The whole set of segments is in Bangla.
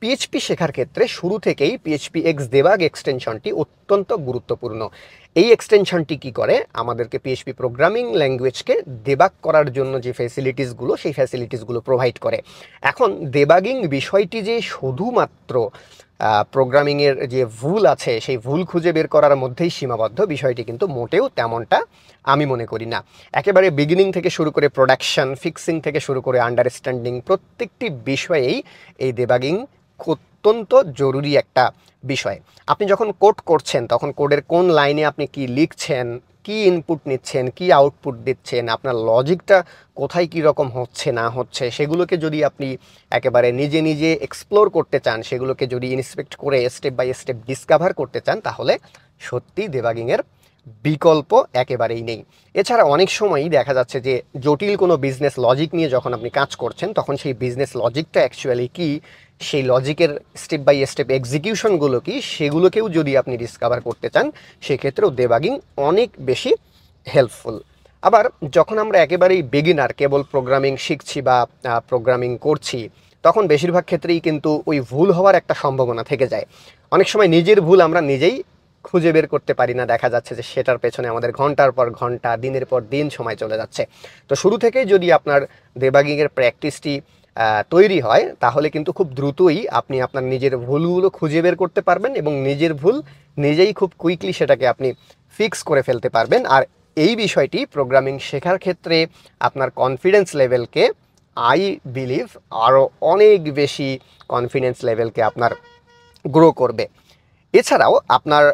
পিএইচপি শেখার ক্ষেত্রে শুরু থেকেই পিএইচপি এক্স দেবাগ এক্সটেনশনটি অত্যন্ত গুরুত্বপূর্ণ। এই এক্সটেনশনটি কি করে, আমাদেরকে পিএইচপি প্রোগ্রামিং ল্যাঙ্গুয়েজকে দেবাগ করার জন্য যে ফ্যাসিলিটিসগুলো, সেই ফ্যাসিলিটিসগুলো প্রোভাইড করে। এখন দেবাগিং বিষয়টি যে শুধুমাত্র প্রোগ্রামিংয়ের যে ভুল আছে সেই ভুল খুঁজে বের করার মধ্যেই সীমাবদ্ধ, বিষয়টি কিন্তু মোটেও তেমনটা আমি মনে করি না। একেবারে বিগিনিং থেকে শুরু করে প্রোডাকশন, ফিক্সিং থেকে শুরু করে আন্ডারস্ট্যান্ডিং, প্রত্যেকটি বিষয়েই এই দেবাগিং অত্যন্ত জরুরি একটা বিষয়। আপনি যখন কোড করছেন তখন কোডের কোন লাইনে আপনি কি লিখছেন, কি ইনপুট নিচ্ছেন, কি আউটপুট দিচ্ছেন, আপনার লজিকটা কোথায় কী রকম হচ্ছে না হচ্ছে, সেগুলোকে যদি আপনি একেবারে নিজে নিজে এক্সপ্লোর করতে চান, সেগুলোকে যদি ইন্সপেক্ট করে স্টেপ বাই স্টেপ ডিসকভার করতে চান, তাহলে সত্যি দেবাগিংয়ের বিকল্প একেবারেই নেই। এছাড়া অনেক সময়ই দেখা যাচ্ছে যে জটিল কোনো বিজনেস লজিক নিয়ে যখন আপনি কাজ করছেন, তখন সেই বিজনেস লজিকটা অ্যাকচুয়ালি কী, সেই লজিকের স্টেপ বাই স্টেপ এক্সিকিউশনগুলো কি, সেগুলোকেও যদি আপনি ডিসকভার করতে চান, সেক্ষেত্রেও দেবাগিং অনেক বেশি হেল্পফুল। আবার যখন আমরা একেবারেই বিগিনার, কেবল প্রোগ্রামিং শিখছি বা প্রোগ্রামিং করছি, তখন বেশিরভাগ ক্ষেত্রেই কিন্তু ওই ভুল হওয়ার একটা সম্ভাবনা থেকে যায়। অনেক সময় নিজের ভুল আমরা নিজেই খুঁজে বের করতে পারি না, দেখা যাচ্ছে যে সেটার পেছনে আমাদের ঘন্টার পর ঘন্টা, দিনের পর দিন সময় চলে যাচ্ছে। তো শুরু থেকেই যদি আপনার দেবাগিংয়ের প্র্যাকটিসটি তৈরি হয়, তাহলে কিন্তু খুব দ্রুতই আপনি আপনার নিজের ভুলগুলো খুঁজে বের করতে পারবেন এবং নিজের ভুল নিজেই খুব কুইকলি সেটাকে আপনি ফিক্স করে ফেলতে পারবেন। আর এই বিষয়টি প্রোগ্রামিং শেখার ক্ষেত্রে আপনার কনফিডেন্স লেভেলকে, আই বিলিভ, আরও অনেক বেশি কনফিডেন্স লেভেলকে আপনার গ্রো করবে। এছাড়াও আপনার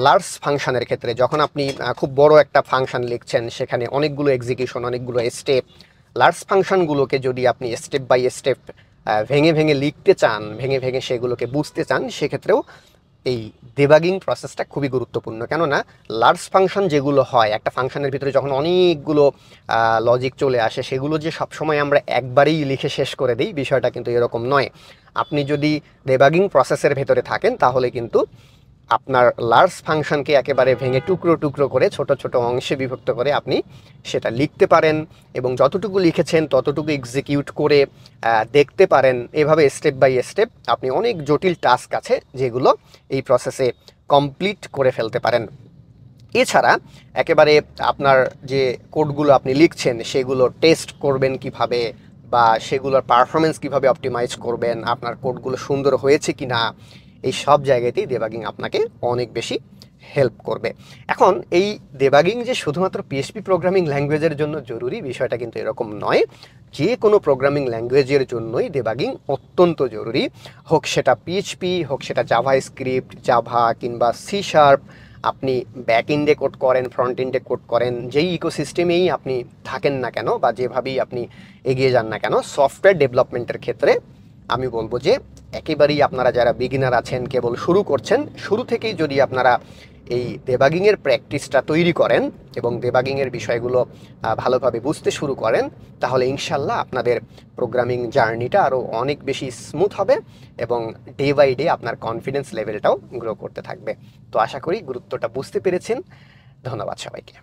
লার্জ ফাংশনের ক্ষেত্রে যখন আপনি খুব বড় একটা ফাংশন লিখছেন, সেখানে অনেকগুলো এক্সিকিউশন, অনেকগুলো স্টেপ, লার্জ ফাংশনগুলোকে যদি আপনি স্টেপ বাই স্টেপ ভেঙে ভেঙে লিখতে চান, ভেঙে ভেঙে সেগুলোকে বুঝতে চান, সেক্ষেত্রেও এই ডিবাগিং প্রসেসটা খুবই গুরুত্বপূর্ণ। কেননা লার্জ ফাংশন যেগুলো হয়, একটা ফাংশনের ভিতরে যখন অনেকগুলো লজিক চলে আসে, সেগুলো যে সবসময় আমরা একবারেই লিখে শেষ করে দিই, বিষয়টা কিন্তু এরকম নয়। আপনি যদি ডিবাগিং প্রসেসের ভেতরে থাকেন, তাহলে কিন্তু আপনার লার্জ ফাংশনকে একেবারে ভেঙে টুকরো টুকরো করে, ছোট ছোট অংশে বিভক্ত করে আপনি সেটা লিখতে পারেন এবং যতটুকু লিখেছেন ততটুকু এক্সিকিউট করে দেখতে পারেন। এভাবে স্টেপ বাই স্টেপ আপনি অনেক জটিল টাস্ক আছে যেগুলো এই প্রসেসে কমপ্লিট করে ফেলতে পারেন। এছাড়া একেবারে আপনার যে কোডগুলো আপনি লিখছেন, সেগুলো টেস্ট করবেন কিভাবে, বা সেগুলোর পারফরমেন্স কিভাবে অপটিমাইজ করবেন, আপনার কোডগুলো সুন্দর হয়েছে কি না, এই সব জায়গাতেই দেবাগিং আপনাকে অনেক বেশি হেল্প করবে। এখন এই দেবাগিং যে শুধুমাত্র পিএইচপি প্রোগ্রামিং ল্যাঙ্গুয়েজের জন্য জরুরি, বিষয়টা কিন্তু এরকম নয়। যে কোনো প্রোগ্রামিং ল্যাঙ্গুয়েজের জন্যই দেবাগিং অত্যন্ত জরুরি, হোক সেটা পিএইচপি, হোক সেটা জাভা স্ক্রিপ্ট, জাভা কিংবা সি শার্প। আপনি ব্যাক এন্ডে কোড করেন, ফ্রন্ট এন্ডে কোড করেন, যেই ইকোসিস্টেমেই আপনি থাকেন না কেন বা যেভাবেই আপনি এগিয়ে যান না কেন, সফটওয়্যার ডেভেলপমেন্টের ক্ষেত্রে আমি বলবো যে একেবারেই আপনারা যারা বিগিনার আছেন, কেবল শুরু করছেন, শুরু থেকেই যদি আপনারা এই দেবাগিংয়ের প্র্যাকটিসটা তৈরি করেন এবং দেবাগিংয়ের বিষয়গুলো ভালোভাবে বুঝতে শুরু করেন, তাহলে ইনশাল্লাহ আপনাদের প্রোগ্রামিং জার্নিটা আরও অনেক বেশি স্মুথ হবে এবং ডে বাই ডে আপনার কনফিডেন্স লেভেলটাও গ্রো করতে থাকবে। তো আশা করি গুরুত্বটা বুঝতে পেরেছেন। ধন্যবাদ সবাইকে।